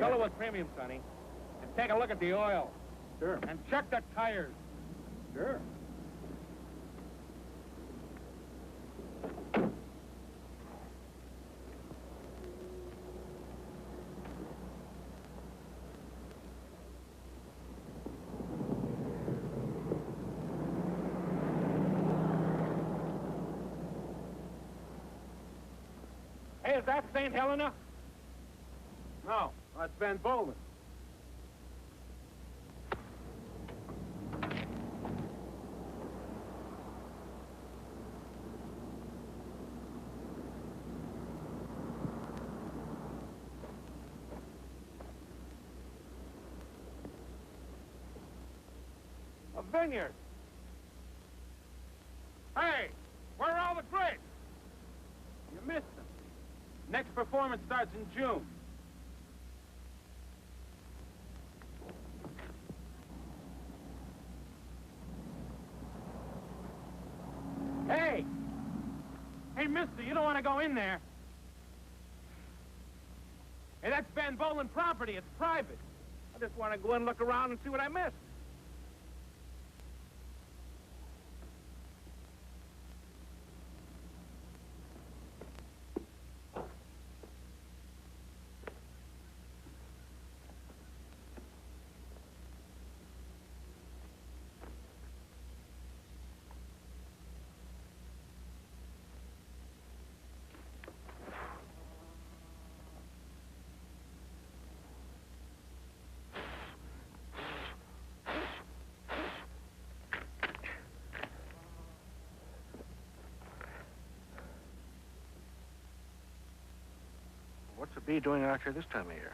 Fill it with premium, Sonny. And take a look at the oil. Sure. And check the tires. Sure. Hey, is that St. Helena? No, that's Van Bolen. A vineyard. Hey, where are all the grapes? You missed them. Next performance starts in June. Hey! Hey, mister, you don't want to go in there. Hey, that's Van Bolen property. It's private. I just want to go in and look around and see what I missed. What's the bee doing out here this time of year?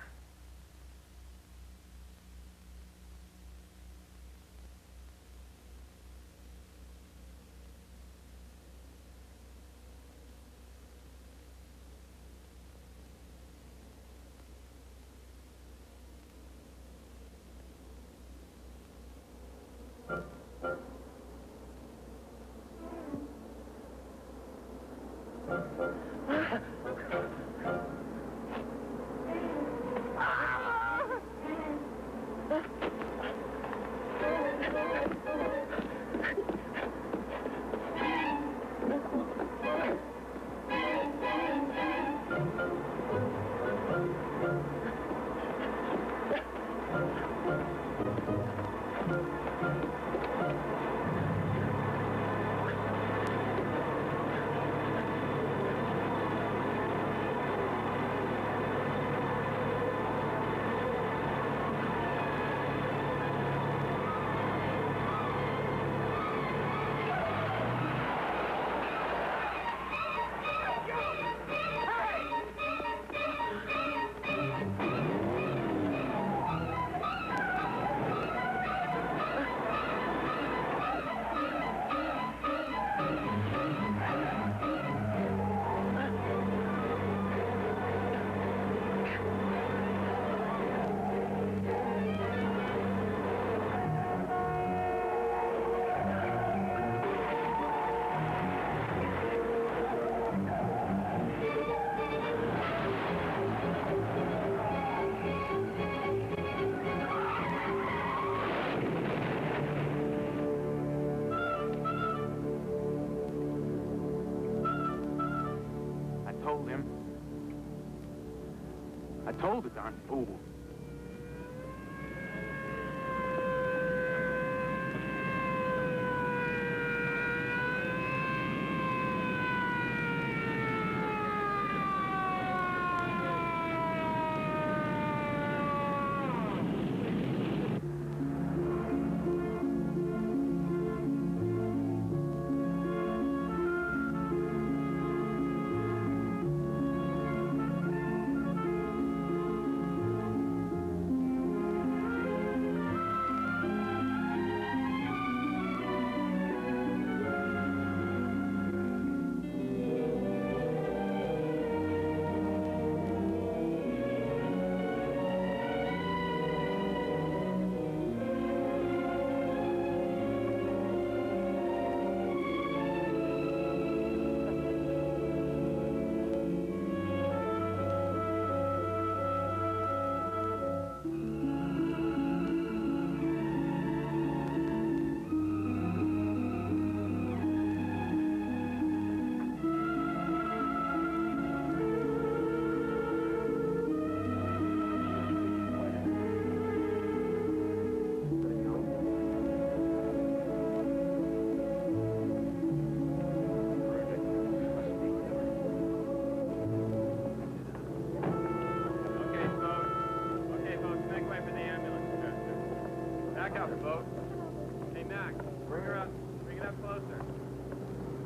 I told the darn fool.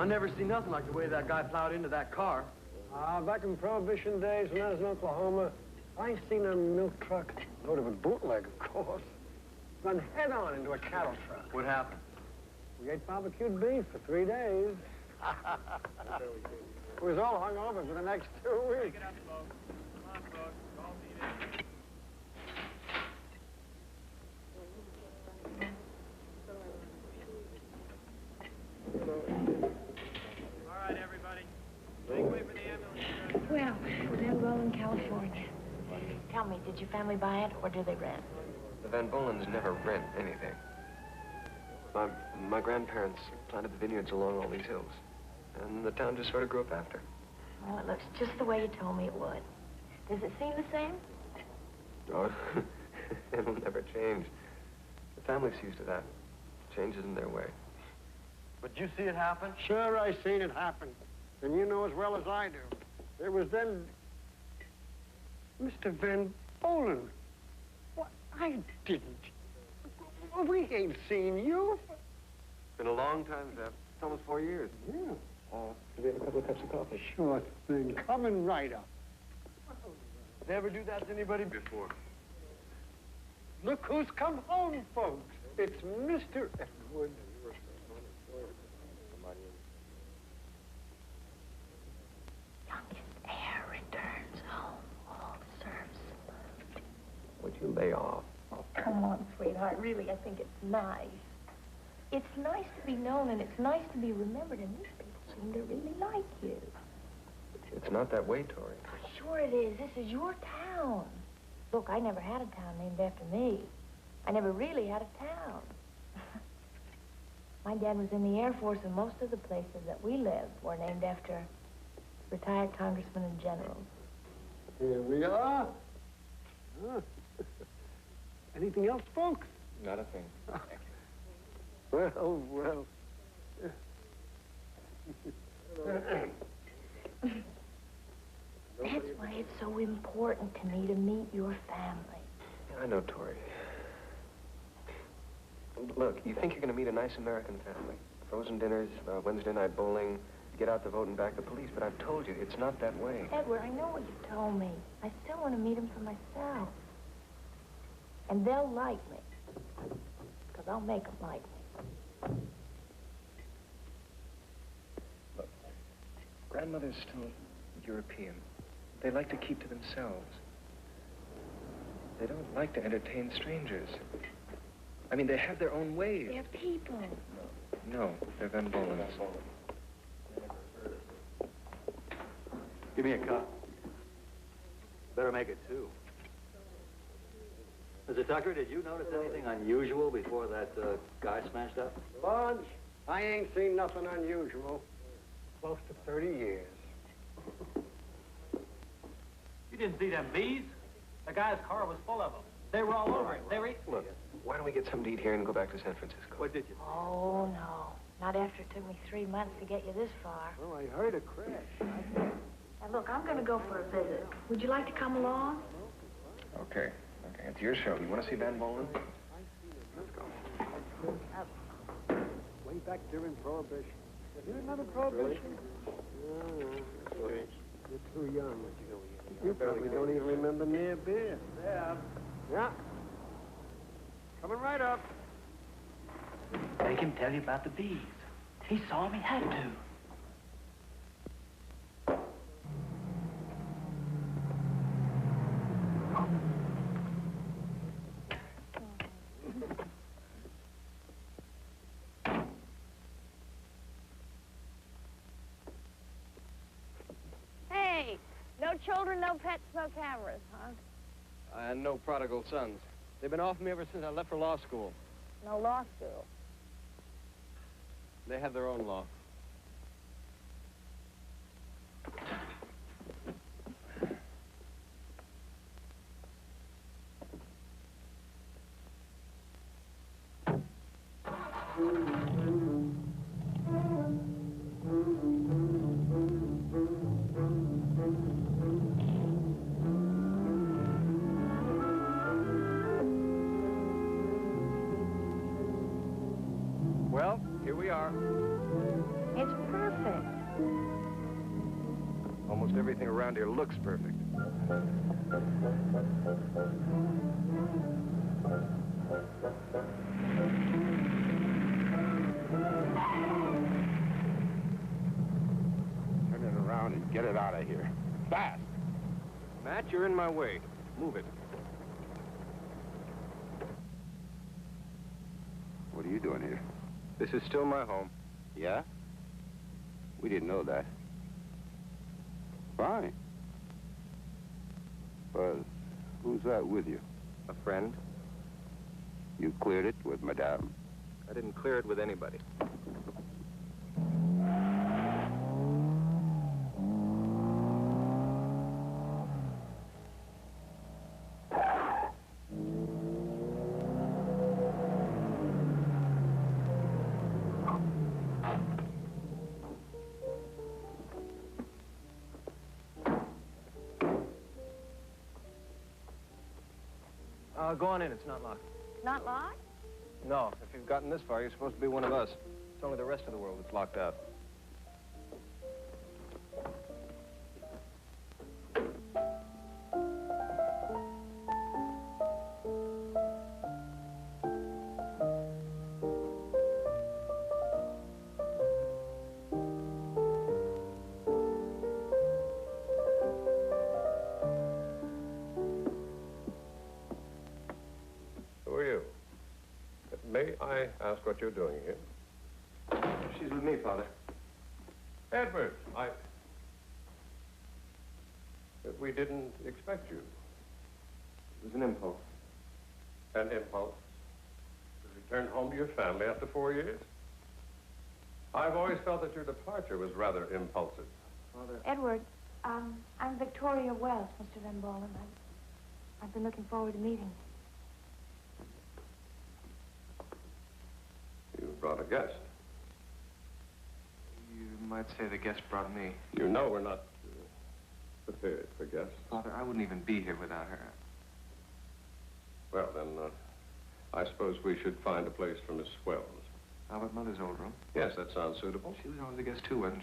I never seen nothing like the way that guy plowed into that car. Back in Prohibition days when I was in Oklahoma, I seen a milk truck, loaded with bootleg, of course, run head-on into a cattle truck. What happened? We ate barbecued beef for 3 days. We was all hung over for the next 2 weeks. Take it up, folks. Come on, folks. All seated. All right, everybody. Make way for the ambulance. Well, we're in Roland, California. Tell me, did your family buy it or do they rent? The Van Bolens never rent anything. My grandparents planted the vineyards along all these hills, and the town just sort of grew up after. Well, it looks just the way you told me it would. Does it seem the same? Oh, it'll never change. The family's used to that. Change isn't their way. But you see it happen? Sure, I seen it happen. And you know as well as I do. It was then... Mr. Van Bolen. What? I didn't. We ain't seen you. Been a long time, Zeb. It's almost 4 years. Yeah. Do we have a couple of cups of coffee? Sure thing. Coming right up. Never do that to anybody before. Look who's come home, folks. It's Mr. Edward. Youngest heir returns home. All serves. Would you lay off? Oh, come on, sweetheart. Really, I think it's nice. It's nice to be known, and it's nice to be remembered, and these people seem to really like you. It's not that way, Tori. Sure it is. This is your town. Look, I never had a town named after me. I never really had a town. My dad was in the Air Force, and most of the places that we lived were named after retired congressmen and generals. Here we are. Huh. Anything else, folks? Not a thing. Well, well. That's why it's so important to me to meet your family. Yeah, I know, Tori. Look, you think you're going to meet a nice American family. Frozen dinners, Wednesday night bowling, get out the vote and back the police, but I've told you, it's not that way. Edward, I know what you told me. I still want to meet him for myself. And they'll like me. Because I'll make them like me. Look, grandmother's still European. They like to keep to themselves. They don't like to entertain strangers. I mean, they have their own ways. They're people. No, they're Van Bolens. Give me a cup. Better make it two. Mr. Tucker, did you notice anything unusual before that guy smashed up? Bunch, I ain't seen nothing unusual. Close to 30 years. You didn't see them bees? The guy's car was full of them. They were all over it. They were... Look, why don't we get something to eat here and go back to San Francisco? What did you? Oh, no. Not after it took me 3 months to get you this far. Well, I heard a crash. Now, look, I'm going to go for a visit. Would you like to come along? Okay, it's your show. You want to see Van Bolen? Let's go. Way back during Prohibition. You remember Prohibition? You're too young. You probably don't even remember near beer. Yeah. Yeah. Coming right up. Make him tell you about the bees. He saw me, had to. Hey, no children, no pets, no cameras, huh? And no prodigal sons. They've been off me ever since I left for law school. No law school. They have their own law. Well, here we are. almost everything around here looks perfect. Turn it around and get it out of here. Fast! Matt, you're in my way. Move it. What are you doing here? This is still my home. Yeah? We didn't know that. Fine. But who's that with you? A friend. You cleared it with Madame? I didn't clear it with anybody. Go on in. It's not locked. Not locked? No. If you've gotten this far, you're supposed to be one of us. It's only the rest of the world that's locked out. Who are you? May I ask what you're doing here? She's with me, Father. Edward, we didn't expect you. It was an impulse. An impulse to return home to your family after 4 years? I've always felt that your departure was rather impulsive. Father. Edward, I'm Victoria Wells, Mr. Van Bolen. I've been looking forward to meeting you. You brought a guest. You might say the guest brought me. You know we're not prepared for guests. Father, I wouldn't even be here without her. Well, then, I suppose we should find a place for Miss Wells. How about Mother's old room? Yes, that sounds suitable. She was always a guest, too, wasn't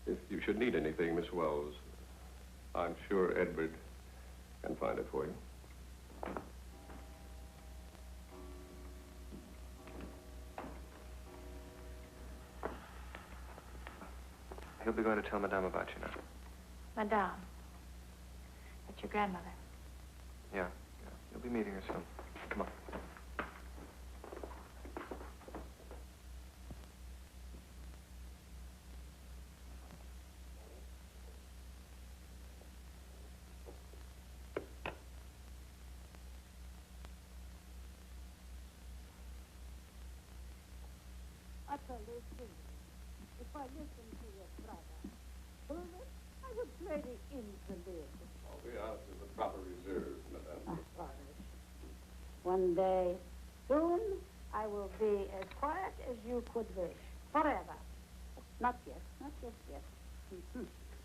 she? If you should need anything, Miss Wells, I'm sure Edward can find it for you. He'll be going to tell Madame about you now. Madame. That's your grandmother. Yeah. You'll be meeting her soon. Come on. Utterly silly. If I listened to your brother, Pullman, I would play the invalid. All we ask is a proper reserve, Madame. Forrest. One day, soon, I will be as quiet as you could wish. Forever. Not yet. Not just yet.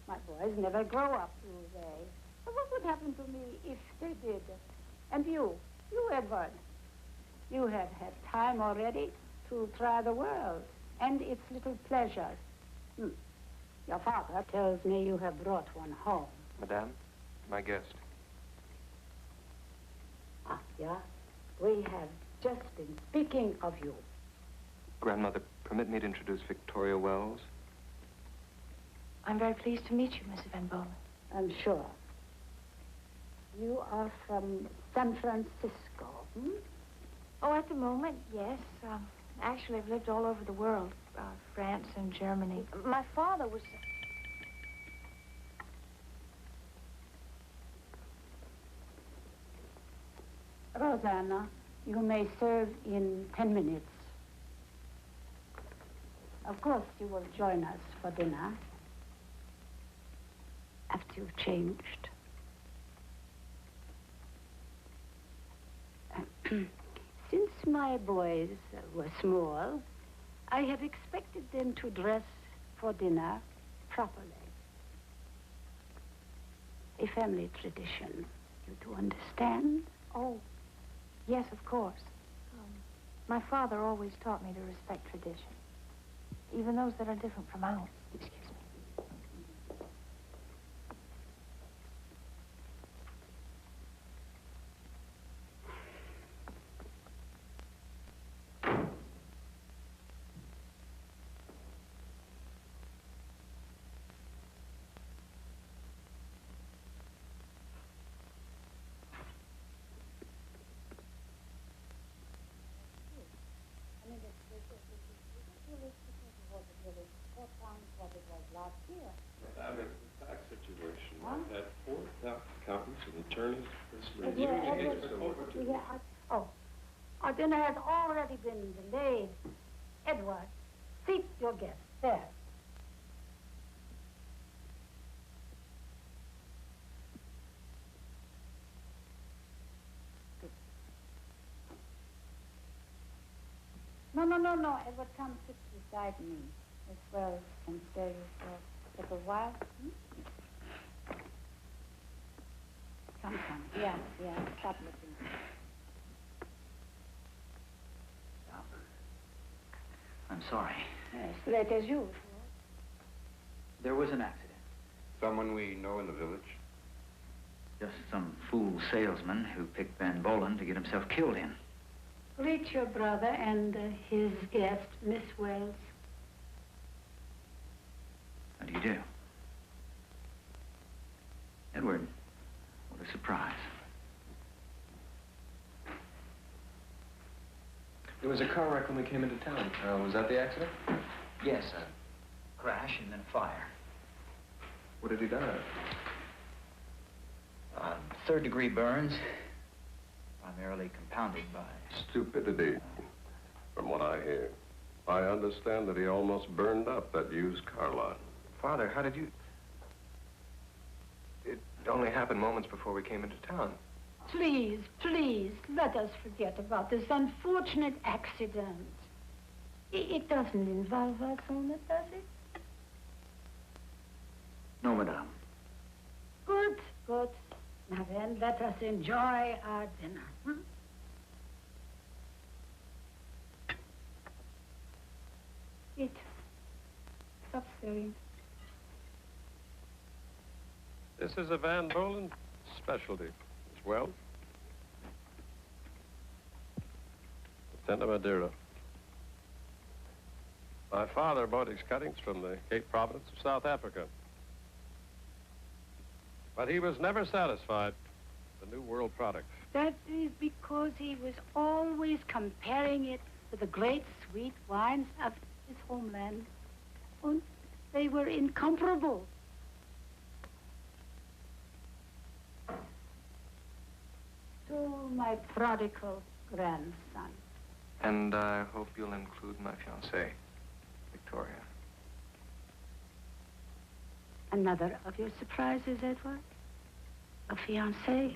My boys never grow up, do they? But what would happen to me if they did? And you, Edward, you have had time already to try the world and its little pleasures. Your father tells me you have brought one home. Madame, my guest. Ah, yeah? We have just been speaking of you. Grandmother, permit me to introduce Victoria Wells. I'm very pleased to meet you, Mrs. Van Bolen. I'm sure. You are from San Francisco, Oh, at the moment, yes. Actually, I've lived all over the world. France and Germany. My father was... Rosanna, you may serve in 10 minutes. Of course, you will join us for dinner after you've changed. Since my boys were small, I have expected them to dress for dinner properly. A family tradition. You do understand? Oh, yes, of course. My father always taught me to respect tradition. even those that are different from ours. Excuse me. I'm in a tax situation. I had 4 accountants and attorneys. Our dinner has already been delayed. Edward, seat your guest. There. No. Edward, come sit beside me. As well and stay for a little while. Come. Yeah. Stop looking. I'm sorry. Yes, late as usual. There was an accident. Someone we know in the village? Just some fool salesman who picked Van Bolen to get himself killed in. Greet your brother and his guest, Miss Wells. How do you do? Edward, what a surprise. There was a car wreck when we came into town. Was that the accident? Yes, a crash and then a fire. What did he die of? 3rd-degree burns, primarily compounded by... Stupidity, from what I hear. I understand that he almost burned up that used car lot. Father, how did you... It only happened moments before we came into town. Please, let us forget about this unfortunate accident. It doesn't involve us, Ona, does it? No, madame. Good. Now then, let us enjoy our dinner. Eat. Stop staring. This is a Van Bolen specialty. As well. Lieutenant Madeira. My father bought his cuttings from the Cape Providence of South Africa. But he was never satisfied with the New World product. That is because he was always comparing it with the great sweet wines of his homeland. And they were incomparable. To my prodigal grandson. And I hope you'll include my fiancée, Victoria. Another of your surprises, Edward? A fiancée?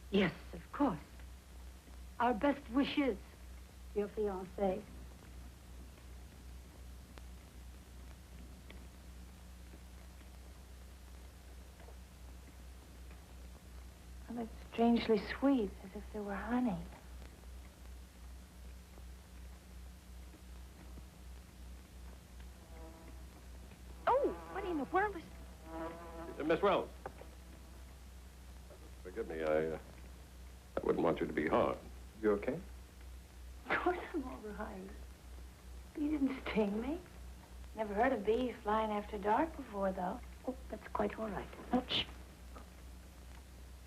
Yes, of course. Our best wishes, your fiancée. Well, it's strangely sweet, as if there were honey. Oh, what in the world is... Miss Wells. Forgive me, I wouldn't want you to be hard. You okay? Of course I'm all right. You didn't sting me. Never heard of bees flying after dark before, though. Oh, that's quite all right. Ouch.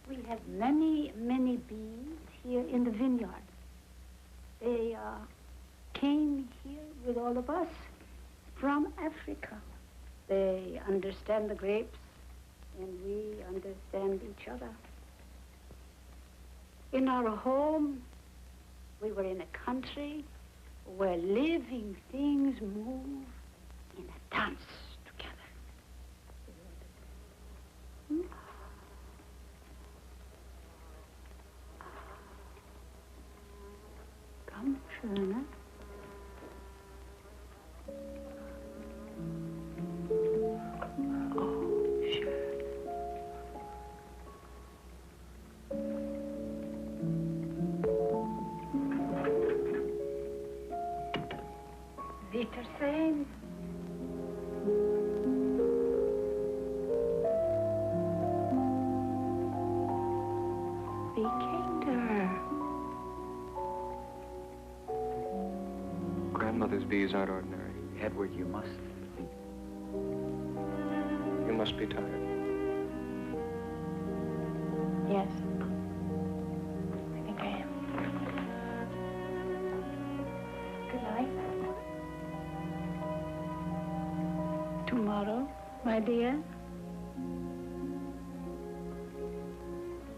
We have many, many bees here in the vineyard. They came here with all of us from Africa. They understand the grapes, and we understand each other. In our home, we were in a country where living things move in a dance together. Come, Schöne. Oh, schön. king to her. Grandmother's bees aren't ordinary. Edward, you must think. You must be tired. Yes. I think I am. Good night. Tomorrow, my dear?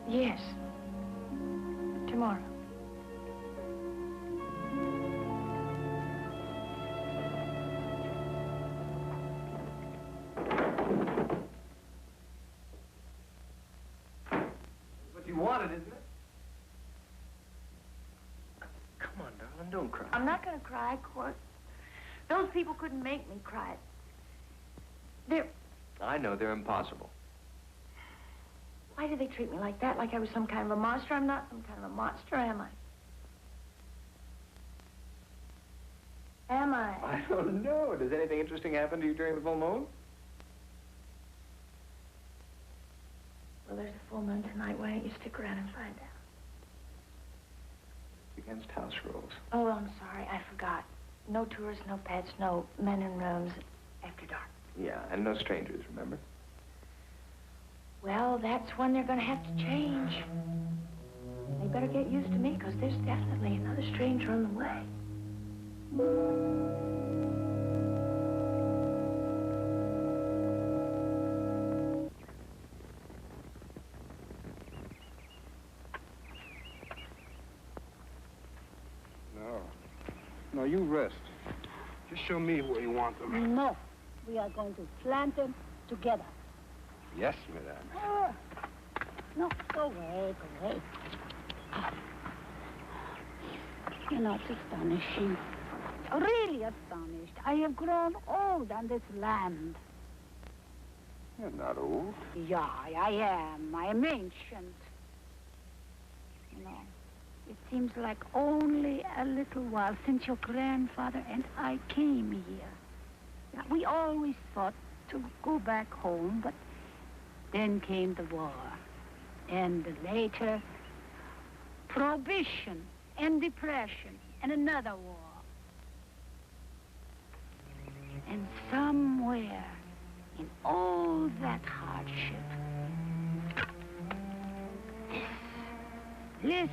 Yes. Tomorrow. What you wanted, isn't it? Come on, darling, don't cry. I'm not going to cry, Court. Those people couldn't make me cry. I know they're impossible. Why do they treat me like that? Like I was some kind of a monster? I'm not some kind of a monster, am I? Am I? I don't know. Does anything interesting happen to you during the full moon? Well, there's a full moon tonight. Why don't you stick around and find out? Against house rules. Oh, I'm sorry. I forgot. No tourists, no pets, no men in rooms after dark. Yeah, and no strangers, remember? Well, that's when they're going to have to change. They better get used to me, because there's definitely another stranger on the way. No, you rest. Just show me where you want them. No. We are going to plant them together. Yes, madame. Oh. No, go away, go away. You know, it's astonishing. Really astonished. I have grown old on this land. You're not old. Yeah, I am. I am ancient. You know, it seems like only a little while since your grandfather and I came here. Now, we always thought to go back home, but then came the war. And later, Prohibition and Depression and another war. And somewhere in all that hardship, this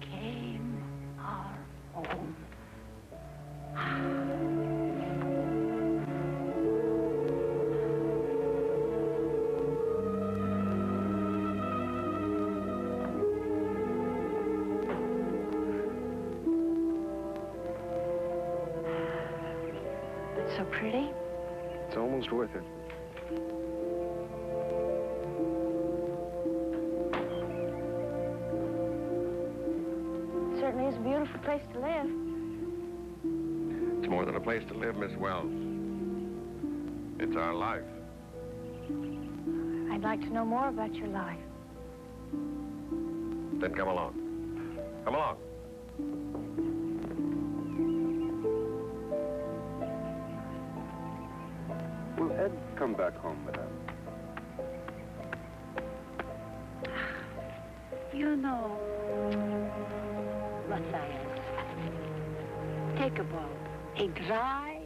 became our home. It's so pretty. It's almost worth it. Certainly is a beautiful place to live. It's more than a place to live, Miss Wells. It's our life. I'd like to know more about your life. Then come along. Come along. Will Ed come back home, madame? You know, Matthias, take a boat, a dry,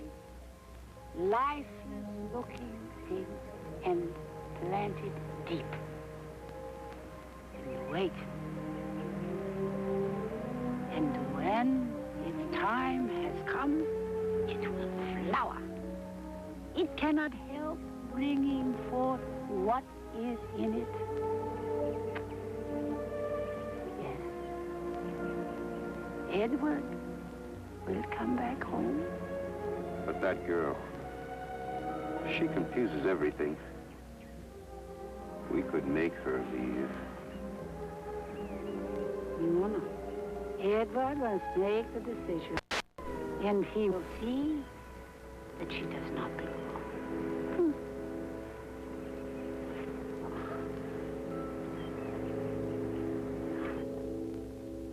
lifeless-looking thing, and plant it deep. And you wait. And when its time has come, it will flower. It cannot help bringing forth what is in it. Yes. Edward will come back home. But that girl, she confuses everything. We could make her leave. No. Edward must make the decision. And he will see that she does not belong.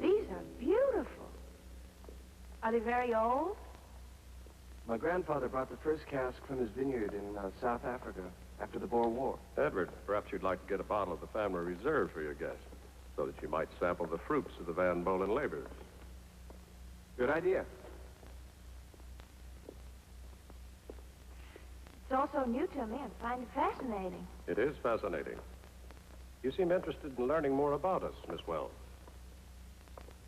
These are beautiful. Are they very old? My grandfather brought the first cask from his vineyard in South Africa after the Boer War. Edward, perhaps you'd like to get a bottle of the family reserve for your guest. so that you might sample the fruits of the Van Bolen labors. Good idea. It's all so new to me. I find it fascinating. It is fascinating. You seem interested in learning more about us, Miss Wells.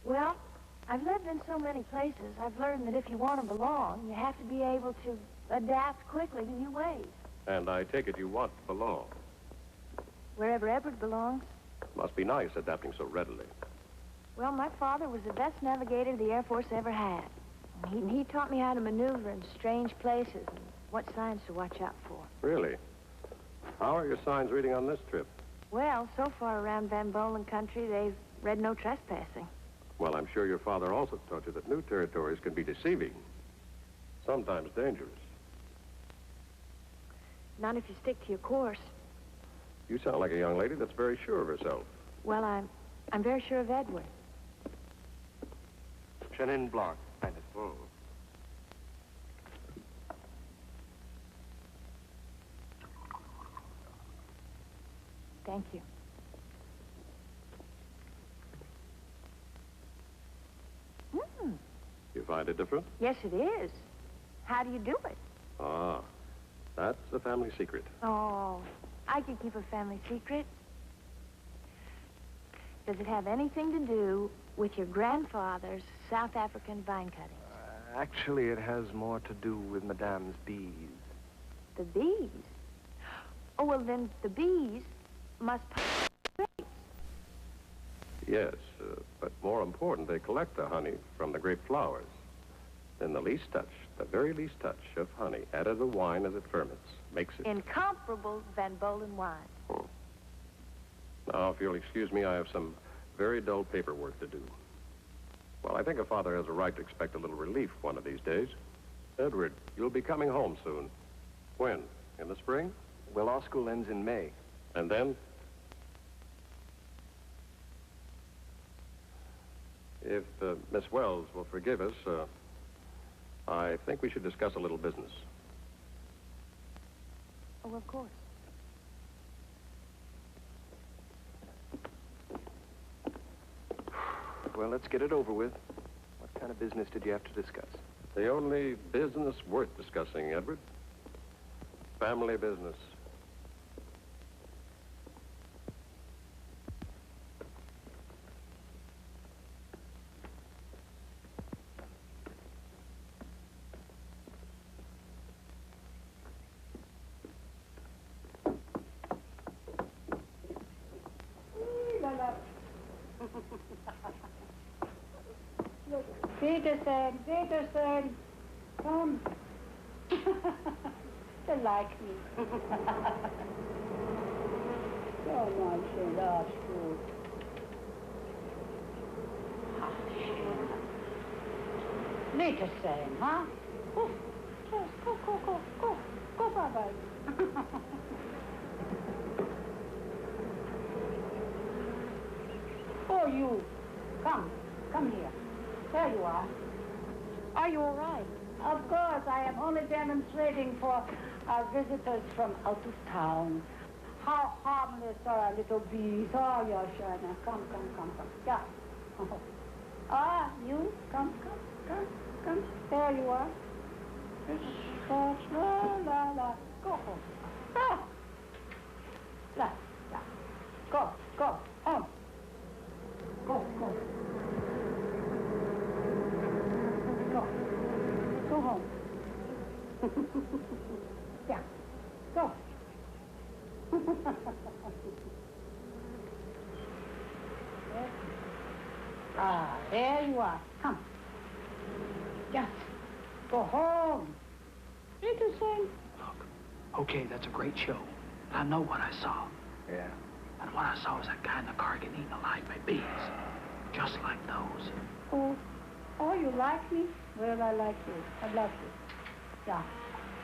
Well, I've lived in so many places. I've learned that if you want to belong, you have to be able to adapt quickly to new ways. And I take it you want to belong. Wherever Edward belongs. Must be nice adapting so readily. Well, my father was the best navigator the Air Force ever had. And he taught me how to maneuver in strange places and what signs to watch out for. Really? How are your signs reading on this trip? Well, so far around Van Bolen country, they've read no trespassing. Well, I'm sure your father also taught you that new territories can be deceiving, sometimes dangerous. Not if you stick to your course. You sound like a young lady that's very sure of herself. Well, I'm very sure of Edward. Chenin Blanc, kind of. Oh. Thank you. You find it different? Yes, it is. How do you do it? Ah, that's a family secret. Oh, I could keep a family secret. Does it have anything to do with your grandfather's South African vine cuttings? Actually, it has more to do with Madame's bees. The bees? Oh, well, then the bees must... Yes, but more important, they collect the honey from the grape flowers. Then the least touch, the very least touch of honey added to the wine as it ferments, makes it... Incomparable Van Bolen wine. Now, if you'll excuse me, I have some very dull paperwork to do. Well, I think a father has a right to expect a little relief one of these days. Edward, you'll be coming home soon. When? In the spring? Well, law school ends in May. And then? If Miss Wells will forgive us, I think we should discuss a little business. Oh, of course. Well, let's get it over with. What kind of business did you have to discuss? The only business worth discussing, Edward. Family business. Peterson, come. They like me. Oh, my shit, that's good. Peterson, huh? Oh, just go, bye-bye. Oh, you, come here. There you are. Are you all right? Of course, I am only demonstrating for our visitors from out of town. How harmless are our little bees. Oh, Yoshana, come. Yeah. Ah, you, come. There you are. La. Go home. Ah. La. Go, home. Go. Go home. Yeah, go. There you are. Come. Just go home. Peterson. Look, okay, that's a great show. I know what I saw. Yeah. And what I saw was that guy in the car getting eaten alive by bees. Just like those. Oh, you like me? Well, I like you. I love you.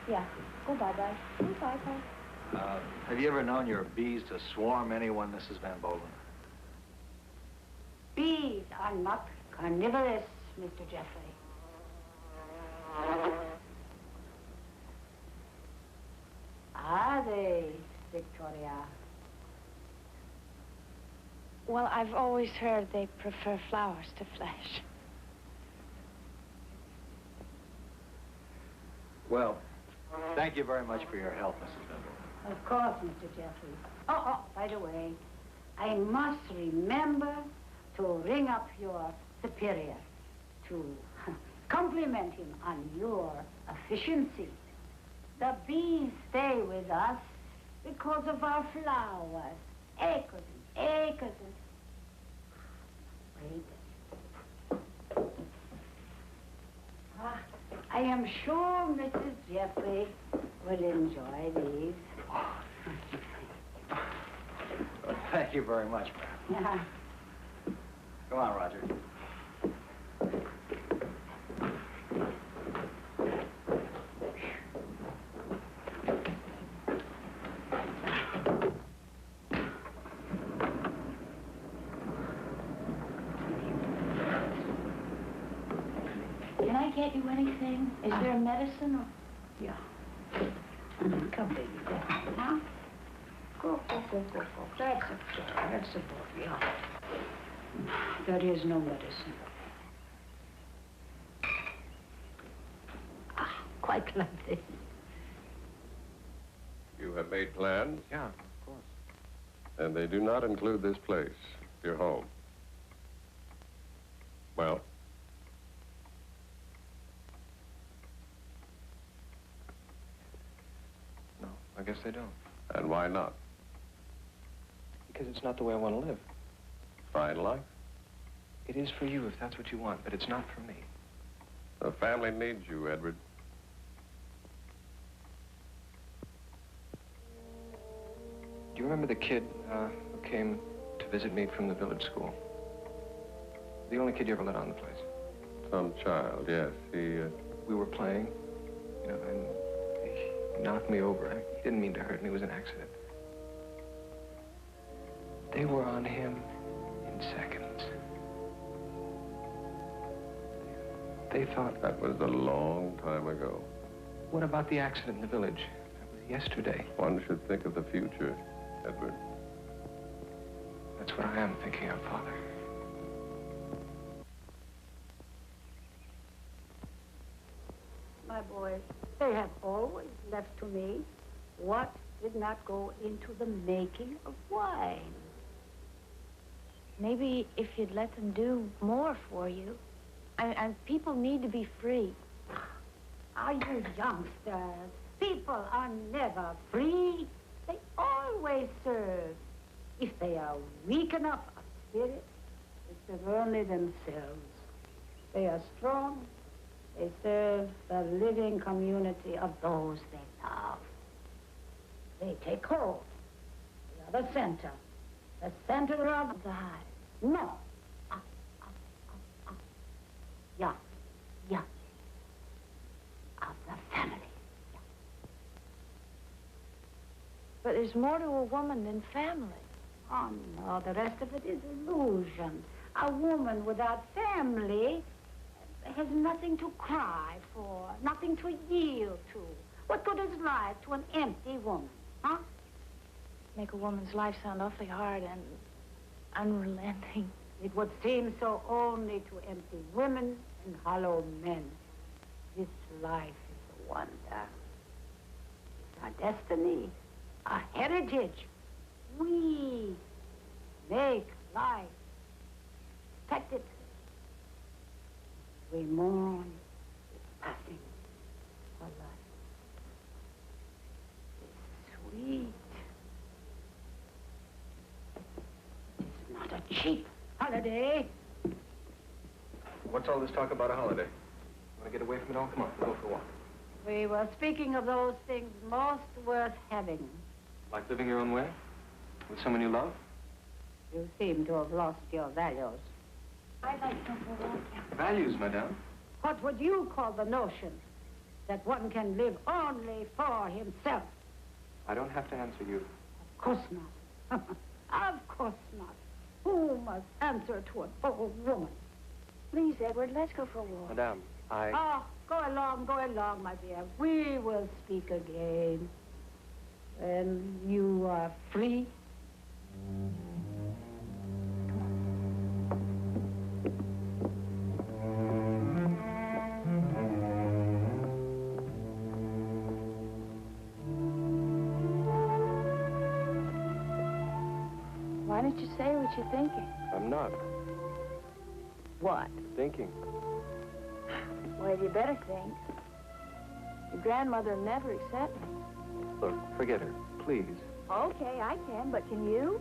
Yeah. Go bye-bye. Bye-bye. Have you ever known your bees to swarm anyone, Mrs. Van Bolen? Bees are not carnivorous, Mr. Jeffrey. Are they, Victoria? Well, I've always heard they prefer flowers to flesh. Well, thank you very much for your help, Mrs. Vendel. Of course, Mr. Jeffries. Oh, by the way, I must remember to ring up your superior to compliment him on your efficiency. The bees stay with us because of our flowers. Acres and acres and... Wait. I am sure Mrs. Jeffrey will enjoy these. Well, thank you very much, ma'am. Yeah. Come on, Roger. Can I get you anything? Is there a medicine or... Yeah. Come, baby. Now, go. That's a boy, yeah. There is no medicine. Quite like this. You have made plans, Yeah, of course. and they do not include this place, your home. Well? No, I guess they don't. And why not? Because it's not the way I want to live. Fine life? It is for you if that's what you want, but it's not for me. The family needs you, Edward. Do you remember the kid who came to visit me from the village school? The only kid you ever let on the place. Some child, yes. We were playing, you know, and he knocked me over. He didn't mean to hurt me. It was an accident. They were on him in seconds. They thought... That was a long time ago. What about the accident in the village? That was yesterday. One should think of the future, Edward. That's what I am thinking of, Father. My boys, they have always left to me what did not go into the making of wine. Maybe if you'd let them do more for you. And people need to be free. Are you youngsters? People are never free. They always serve. If they are weak enough of spirit, they serve only themselves. They are strong. They serve the living community of those they love. They take hold. They are the center of The hive. No. Yeah. Of the family. But there's more to a woman than family. Oh, no, the rest of it is illusion. A woman without family has nothing to cry for, nothing to yield to. What good is life to an empty woman, huh? Make a woman's life sound awfully hard and unrelenting. It would seem so only to empty women and hollow men. This life is a wonder. It's our destiny, our heritage. We make life, protect it. We mourn its passing for life. It's sweet. It's not a cheap holiday. What's all this talk about a holiday? Want to get away from it all? Come on, we'll go for a walk. We were speaking of those things most worth having. Like living your own way? With someone you love? You seem to have lost your values. I'd like to go walk. Values, madame. What What would you call the notion that one can live only for himself? I don't have to answer you. Of course not. Of course not. Who must answer to a bold woman? Please, Edward, let's go for a walk. Madame, I... Oh, go along, my dear. We will speak again. When you are free. don't you say what you're thinking? I'm not What? thinking. Well, you better think. Your grandmother will never accept me. Look, forget her, please. Okay, I can, but can you?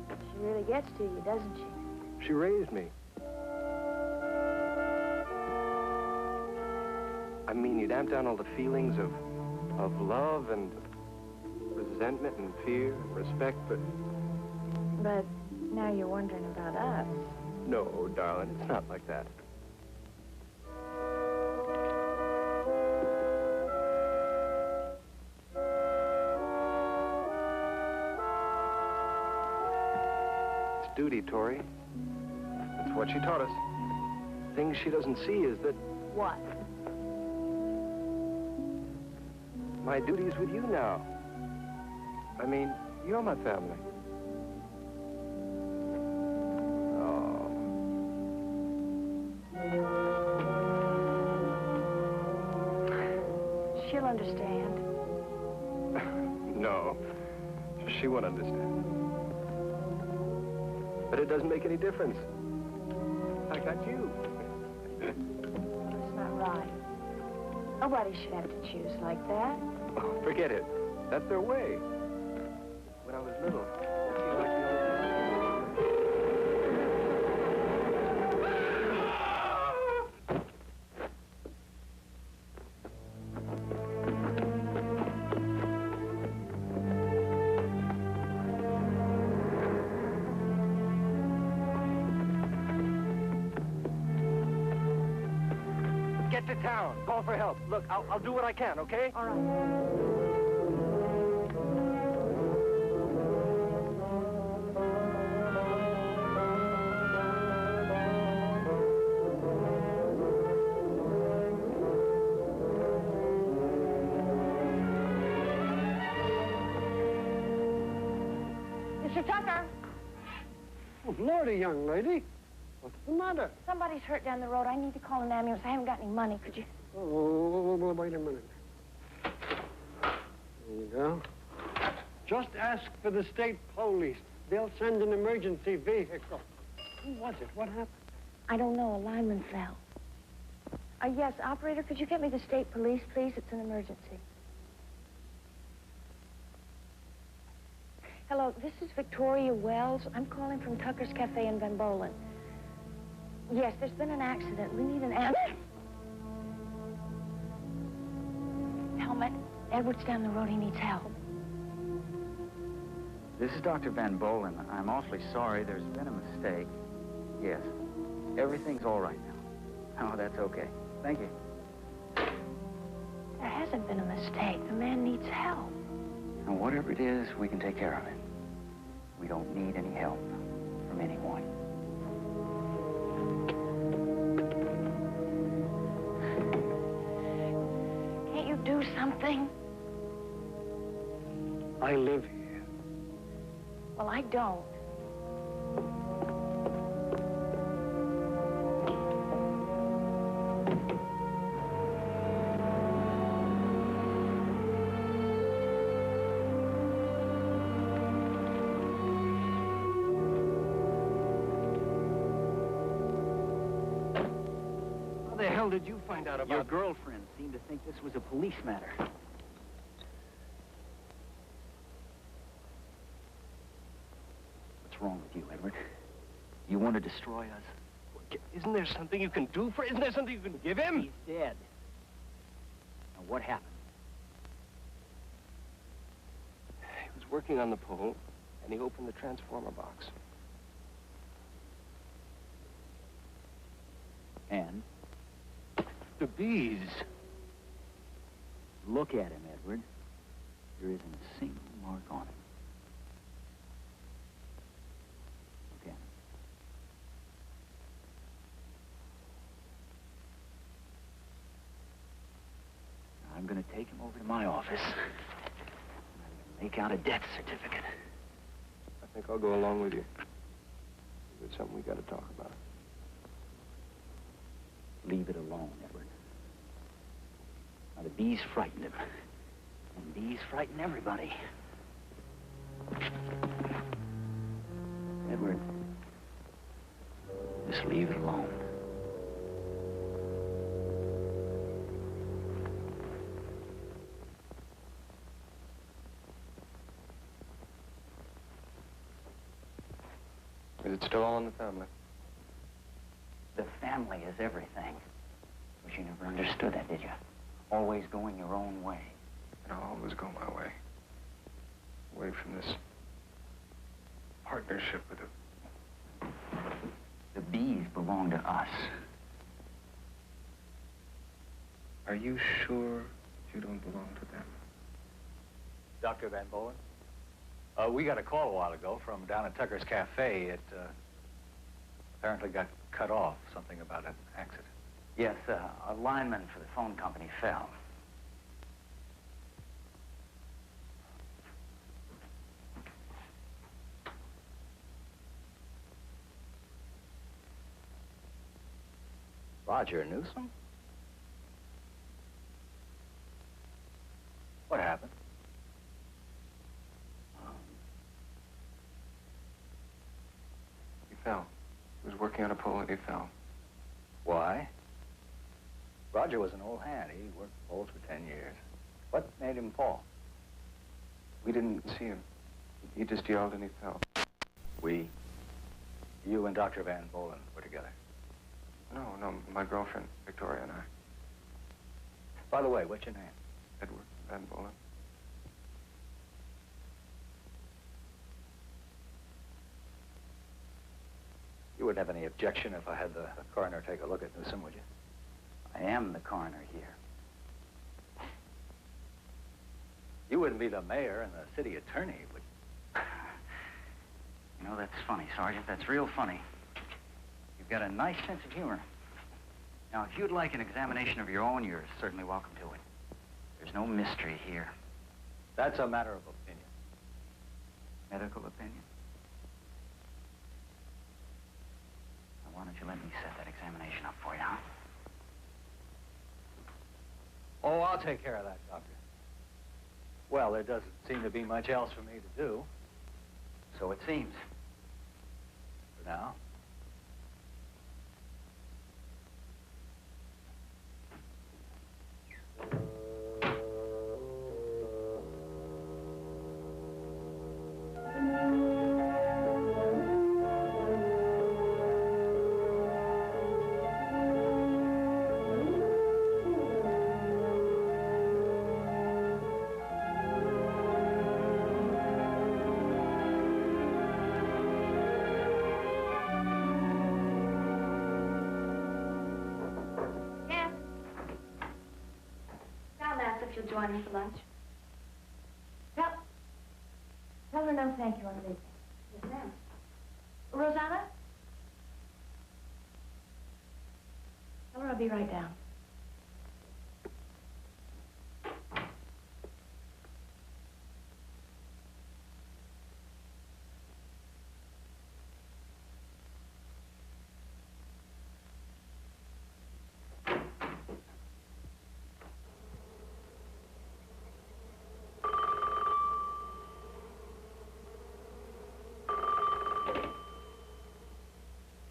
She really gets to you, doesn't she? She raised me. I mean, you damp down all the feelings of love and resentment and fear and respect, but... But now you're wondering about us. No, darling, it's not like that. It's duty, Tori. That's what she taught us. Things she doesn't see is that What? my duty's with you now. I mean, you're my family. Oh. She'll understand. No, she won't understand. But it doesn't make any difference. I got you. That's not right. Nobody should have to choose like that. Oh, forget it. That's their way. When I was little, it seemed like the Get to town. Call for help. Look, I'll do what I can, okay? All right. Mr. Tucker, Oh, Lordy, young lady. What's the matter? Somebody's hurt down the road. I need to call an ambulance. I haven't got any money. Could you? Oh, wait a minute. There you go. Just ask for the state police. They'll send an emergency vehicle. Who was it? What happened? I don't know. A lineman fell. Yes, operator, could you get me the state police, please? It's an emergency. Hello, this is Victoria Wells. I'm calling from Tucker's Cafe in Van Bolen. Yes, there's been an accident. We need an ambulance. Helmet, Edward's down the road. He needs help. This is Dr. Van Bolen. I'm awfully sorry. There's been a mistake. Yes. Everything's all right now. Oh, that's okay. Thank you. There hasn't been a mistake. The man needs help. And whatever it is, we can take care of it. We don't need any help from anyone. Can't you do something? I live here. Well, I don't. How the hell did you find out about... Your girlfriend seemed to think this was a police matter. What's wrong with you, Edward? You want to destroy us? Isn't there something you can do for... Isn't there something you can give him? He's dead. Now, what happened? He was working on the pole, and he opened the transformer box. And? The bees. Look at him, Edward. There isn't a single mark on him. Look at him. I'm going to take him over to my office. I'm going to make out a death certificate. I think I'll go along with you. It's something we got to talk about. Leave it alone, Edward. Now, the bees frightened him. And bees frighten everybody. Edward, just leave it alone. Is it still all in the family? The family is everything. But you never understood that, did you? Always going your own way. And I'll always go my way. Away from this partnership with a... The bees belong to us. Are you sure you don't belong to them? Dr. Van Bolen? We got a call a while ago from down at Tucker's Cafe. It apparently got cut off, something about an accident. Yes, a lineman for the phone company fell. Roger Newsom? What happened? He fell. He was working on a pole and he fell. Why? Roger was an old hand. He worked poles for 10 years. What made him fall? We didn't see him. He just yelled and he fell. We? You and Dr. Van Bolen were together. No, my girlfriend, Victoria, and I. By the way, what's your name? Edward Van Bolen. You wouldn't have any objection if I had the coroner take a look at Newsom, would you? I am the coroner here. You wouldn't be the mayor and the city attorney, would you? You know, that's funny, Sergeant. That's real funny. You've got a nice sense of humor. Now, if you'd like an examination of your own, you're certainly welcome to it. There's no mystery here. That's a matter of opinion. Medical opinion? Now, why don't you let me set that examination up for you, huh? Oh, I'll take care of that, Doctor. Well, there doesn't seem to be much else for me to do. So it seems. For now. If you'll join me for lunch. Tell her no thank you on the weekend. Yes, ma'am. Rosanna? Tell her I'll be right down.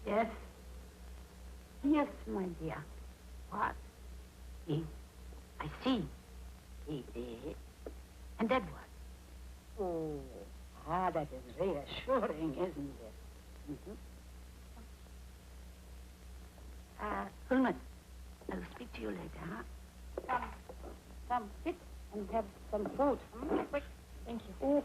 Yes? Yes, my dear. What? I see. And Edward? Oh, that is reassuring, isn't it? Pullman, I'll speak to you later, huh? Come, sit and have some food. Quick. Thank you.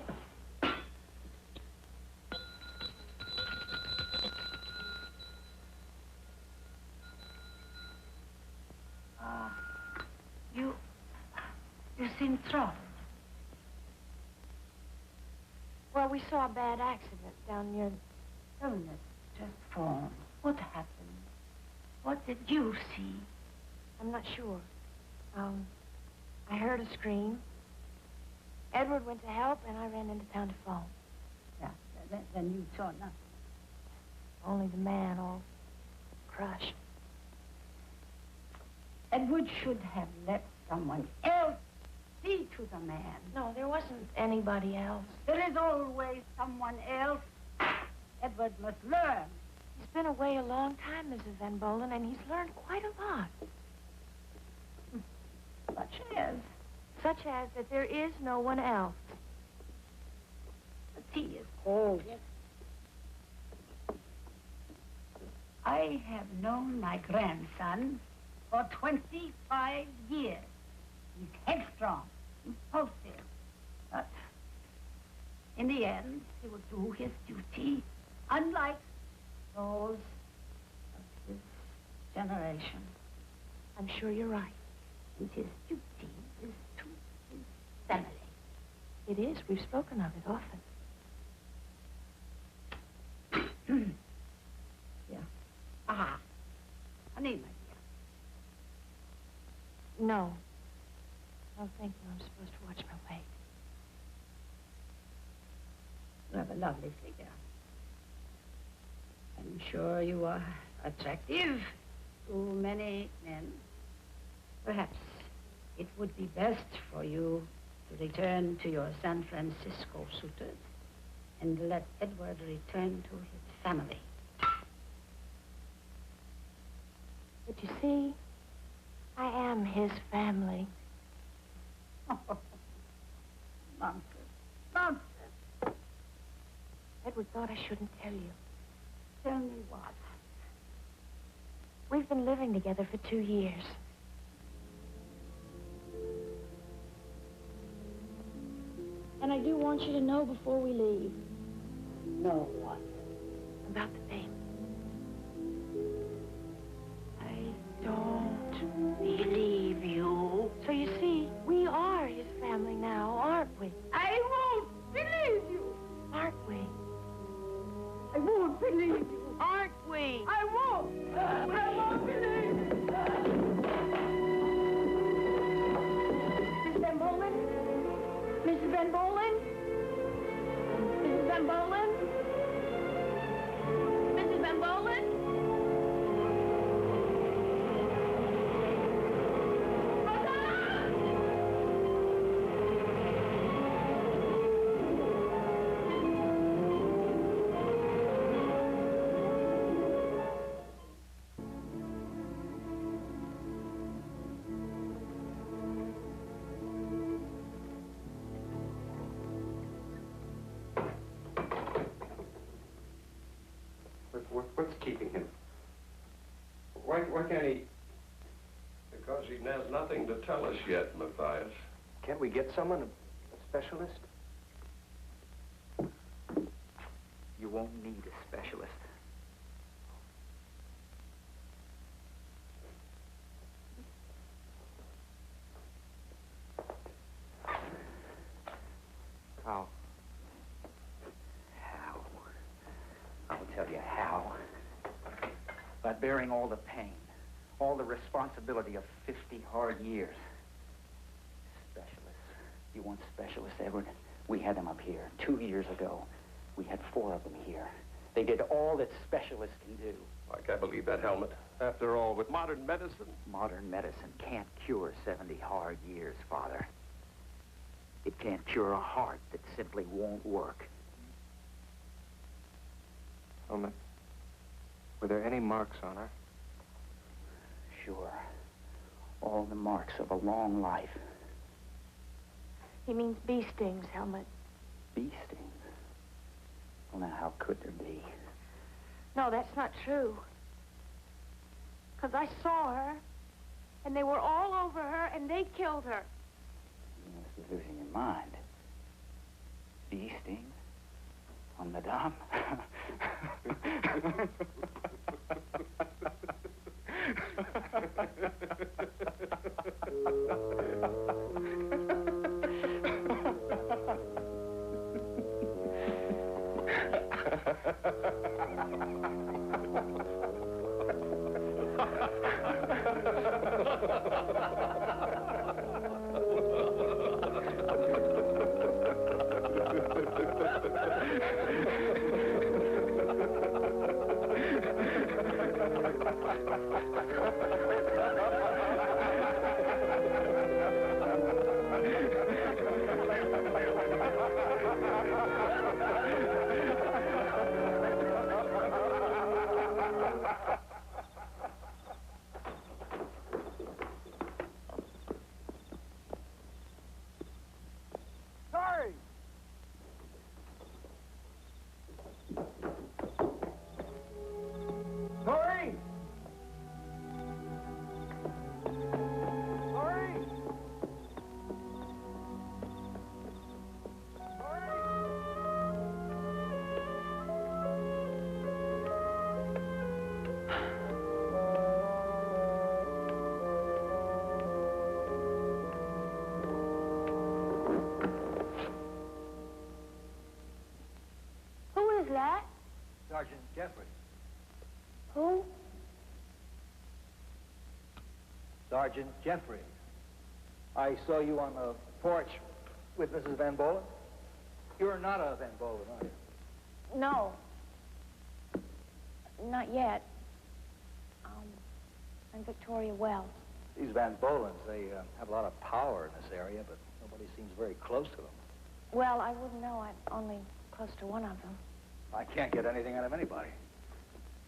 You seem troubled. Well, we saw a bad accident down near... Illness, just phone. What happened? What did you see? I'm not sure. I heard a scream. Edward went to help, and I ran into town to phone. Yeah, then you saw nothing. Only the man all crushed. Edward should have let someone else see to the man. No, there wasn't anybody else. There is always someone else. Edward must learn. He's been away a long time, Mrs. Van Bolen, and he's learned quite a lot. Such as? Such as that there is no one else. The tea is cold. Yes. I have known my grandson for 25 years. He's headstrong, impulsive, but in the end, he will do his duty, unlike those of his generation. I'm sure you're right. And his duty is to his family. It is. We've spoken of it often. Yeah. Ah. Honey, my dear. No. No, thank you. I'm supposed to watch my weight. You have a lovely figure. I'm sure you are attractive to many men. Perhaps it would be best for you to return to your San Francisco suitors and let Edward return to his family. But you see, I am his family. Oh, nonsense. Nonsense. Edward thought I shouldn't tell you. Tell me what? We've been living together for 2 years. And I do want you to know before we leave. Know what? About the baby. I don't believe you. So you see, we are his family now, aren't we? I won't believe you. Aren't we? I won't believe you. Aren't we? I won't. I won't believe you. Mrs. Van Bolen? Mrs. Van Bolen? Mrs. Van Bolen? Mrs. Van Bolen? What's keeping him? Why can't he? Because he has nothing to tell us yet, Matthias. Can't we get someone, a specialist? You won't need a specialist. How? How? I'll tell you how. By bearing all the pain, all the responsibility of 50 hard years. Specialists. You want specialists, Edward? We had them up here 2 years ago. We had 4 of them here. They did all that specialists can do. I can't believe that, Helmut. After all, with modern medicine... Modern medicine can't cure 70 hard years, Father. It can't cure a heart that simply won't work. Helmut, were there any marks on her? Sure. All the marks of a long life. He means bee stings, Helmut. Bee stings? Well, now, how could there be? No, that's not true. Because I saw her, and they were all over her, and they killed her. You must be losing your mind. Bee stings? On Madame? Sorry. Tori! Tori! Who is that? Sergeant Jeffries. Who? Sergeant Jeffries. I saw you on the porch with Mrs. Van Bolen. You're not a Van Bolen, are you? No. Not yet. I'm Victoria Wells. These Van Bolens, they have a lot of power in this area, but nobody seems very close to them. Well, I wouldn't know. I'm only close to one of them. I can't get anything out of anybody.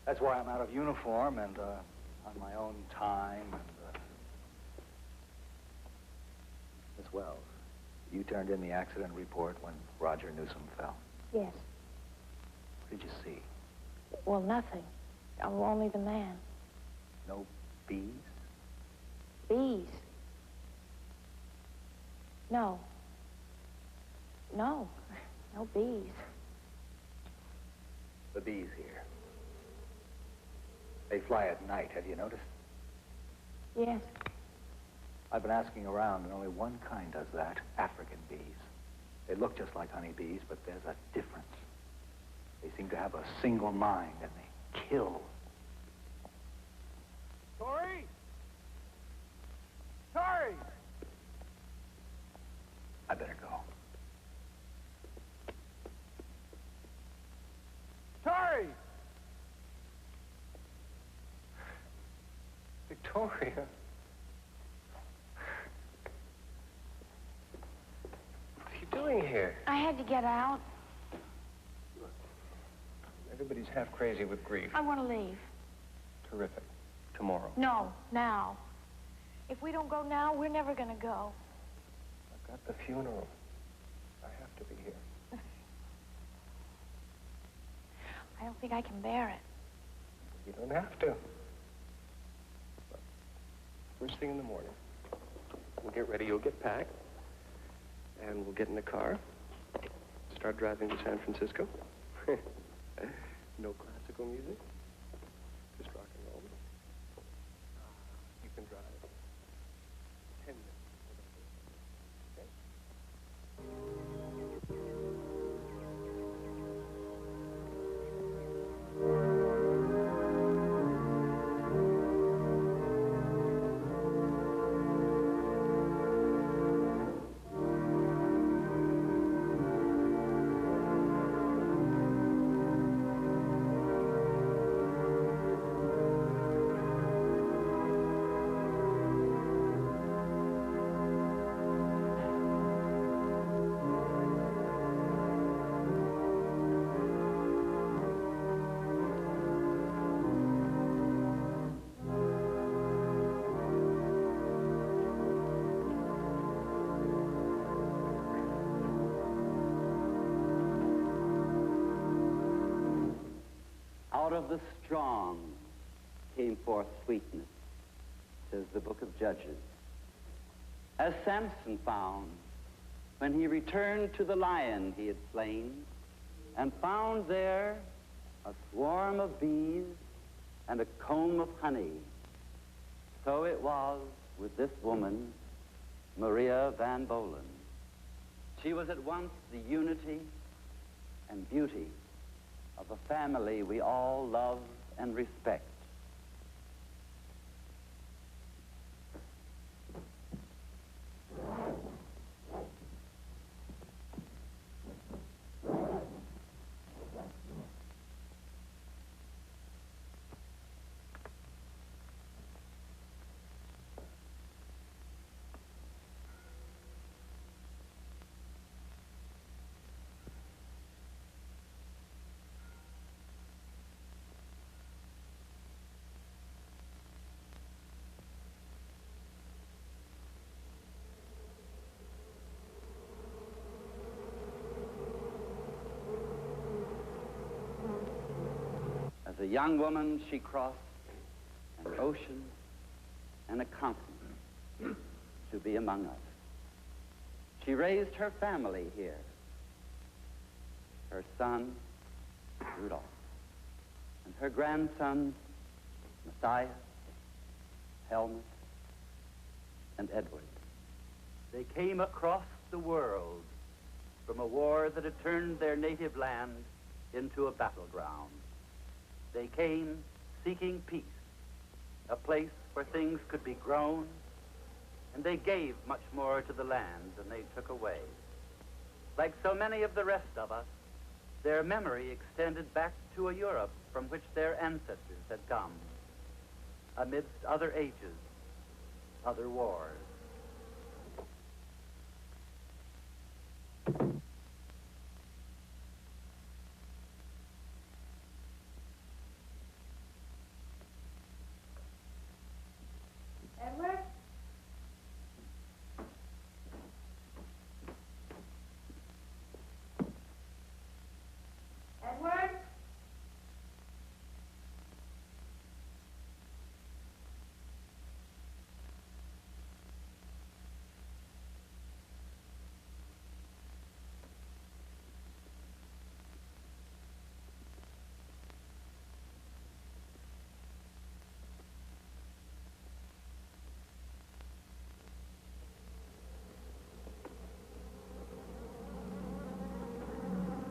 That's why I'm out of uniform and on my own time. And Miss Wells, you turned in the accident report when Roger Newsom fell. Yes. What did you see? Well, nothing. Oh, only the man. No bees? Bees? No. No. No bees. The bees here. They fly at night, have you noticed? Yes. I've been asking around, and only one kind does that, African bees. They look just like honeybees, but there's a difference. They seem to have a single mind, and they kill. Tori! Tori! I better go. Tori! Victoria. What are you doing here? I had to get out. Everybody's half crazy with grief. I want to leave. Terrific. Tomorrow. No, now. If we don't go now, we're never going to go. I've got the funeral. I have to be here. I don't think I can bear it. You don't have to. But first thing in the morning, we'll get ready. You'll get packed. And we'll get in the car. Start driving to San Francisco. No classical music. Just rock and roll. You can drive 10 minutes. Okay? Out of the strong came forth sweetness, says the book of Judges. As Samson found when he returned to the lion he had slain and found there a swarm of bees and a comb of honey, so it was with this woman, Maria Van Bolen. She was at once the unity and beauty of a family we all love and respect. young woman, she crossed an ocean and a continent to be among us. She raised her family here. Her son, Rudolph, and her grandsons, Matthias, Helmut, and Edward. They came across the world from a war that had turned their native land into a battleground. They came seeking peace, a place where things could be grown, and they gave much more to the land than they took away. Like so many of the rest of us, their memory extended back to a Europe from which their ancestors had come, amidst other ages, other wars. Edward? Edward?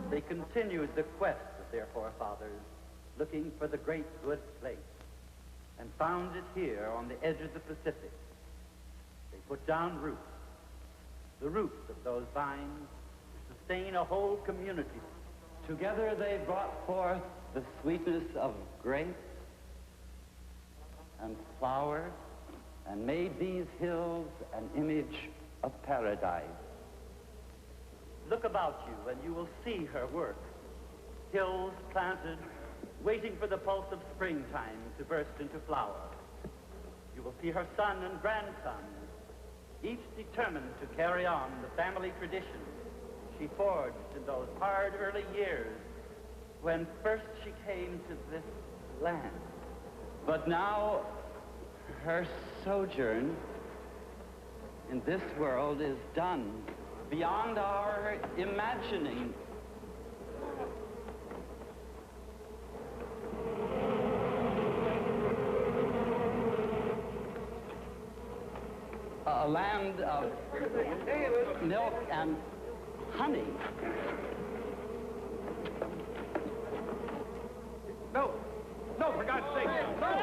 They continued the quest of their forefathers, looking for the great good place, and found it here on the edge of the Pacific. They put down roots, the roots of those vines sustain a whole community. Together they brought forth the sweetness of grapes and flowers, and made these hills an image of paradise. Look about you and you will see her work. Hills planted, waiting for the pulse of springtime to burst into flower. You will see her son and grandson, each determined to carry on the family tradition she forged in those hard early years when first she came to this land. But now, her sojourn in this world is done, beyond our imagining. A land of milk and honey. No, no, for God's sake, no!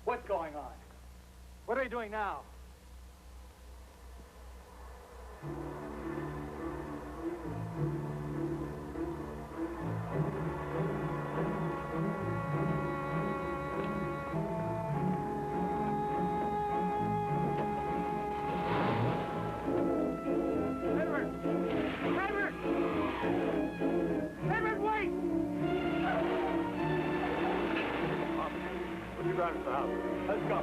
What's going on? What are you doing now? Edward! Edward! Edward, wait! Put you back to the house. Let's go.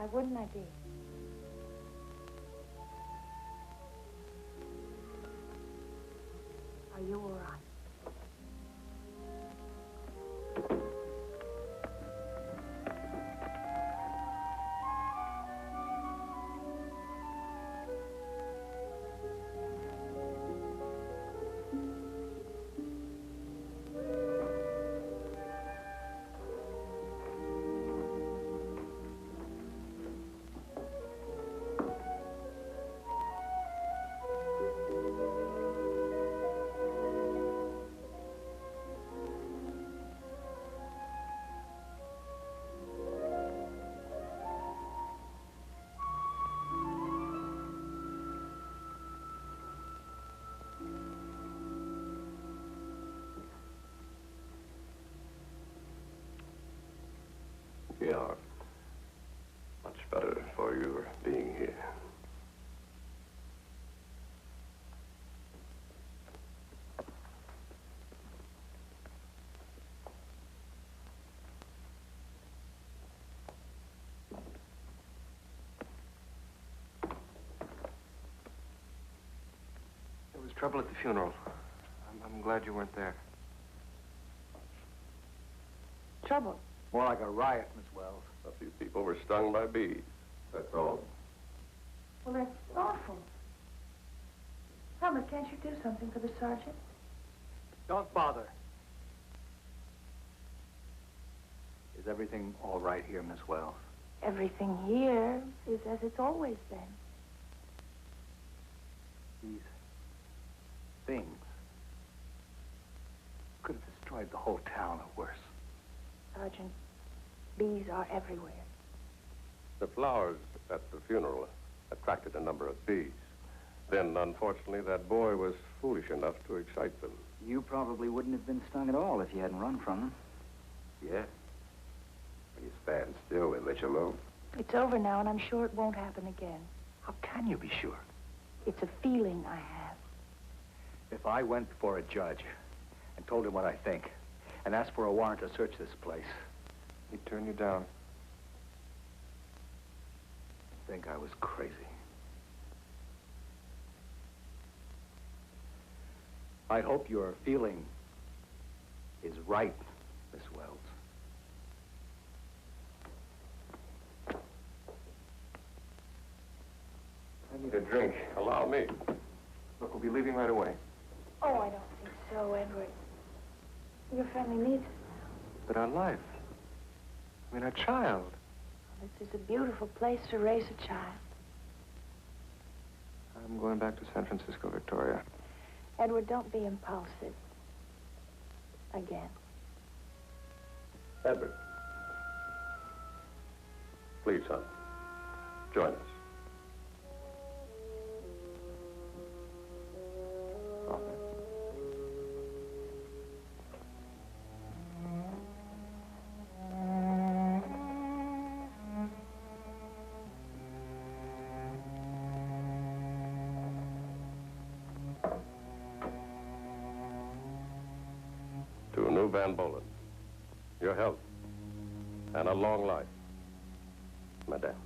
Why wouldn't I be? Are you all right? We are much better for your being here. There was trouble at the funeral. I'm glad you weren't there. Trouble? More like a riot, Miss Wells. A few people were stung by bees. That's all. Well, that's awful. Helmut, can't you do something for the sergeant? Don't bother. Is everything all right here, Miss Wells? Everything here is as it's always been. These things could have destroyed the whole town or worse. Sergeant, bees are everywhere. The flowers at the funeral attracted a number of bees. Then, unfortunately, that boy was foolish enough to excite them. You probably wouldn't have been stung at all if you hadn't run from them. Yeah. When you stand still, they let you alone. It's over now, and I'm sure it won't happen again. How can you be sure? It's a feeling I have. If I went before a judge and told him what I think and asked for a warrant to search this place, He'd turn you down. I think I was crazy. I hope your feeling is right, Miss Wells. I need a drink. Allow me. Look, we'll be leaving right away. Oh, I don't think so, Edward. Your family needs us But our life. I mean, our child. now. This is a beautiful place to raise a child. I'm going back to San Francisco, Victoria. Edward, don't be impulsive. Again. Edward. Please, son. Join us. To New Van Bolen, your health and a long life, madame.